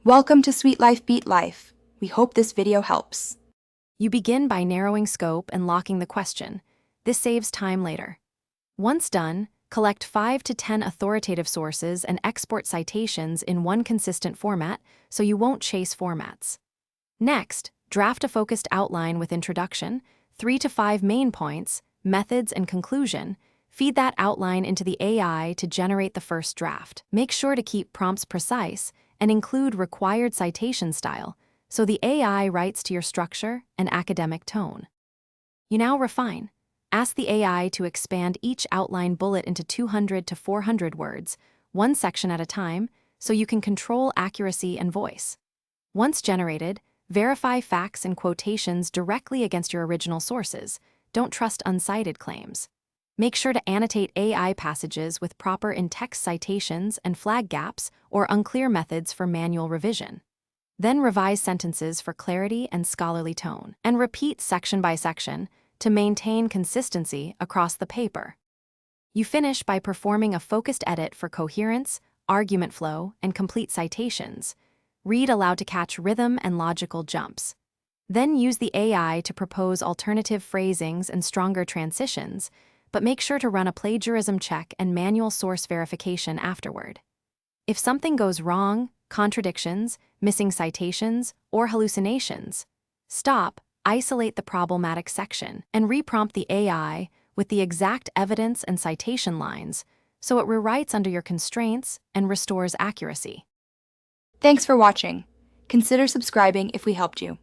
Welcome to Sweet Life Beat Life. We hope this video helps. You begin by narrowing scope and locking the question. This saves time later. Once done, collect 5 to 10 authoritative sources and export citations in one consistent format so you won't chase formats. Next, draft a focused outline with introduction, 3 to 5 main points, methods, and conclusion. Feed that outline into the AI to generate the first draft. Make sure to keep prompts precise and include required citation style so the AI writes to your structure and academic tone. You now refine. Ask the AI to expand each outline bullet into 200 to 400 words, one section at a time, so you can control accuracy and voice. Once generated, verify facts and quotations directly against your original sources. Don't trust uncited claims. Make sure to annotate AI passages with proper in-text citations and flag gaps or unclear methods for manual revision. Then revise sentences for clarity and scholarly tone, and repeat section by section to maintain consistency across the paper. You finish by performing a focused edit for coherence, argument flow, and complete citations. Read aloud to catch rhythm and logical jumps. Then use the AI to propose alternative phrasings and stronger transitions, but make sure to run a plagiarism check and manual source verification afterward. If something goes wrong, contradictions, missing citations, or hallucinations, stop, isolate the problematic section, and reprompt the AI with the exact evidence and citation lines so it rewrites under your constraints and restores accuracy. Thanks for watching. Consider subscribing if we helped you.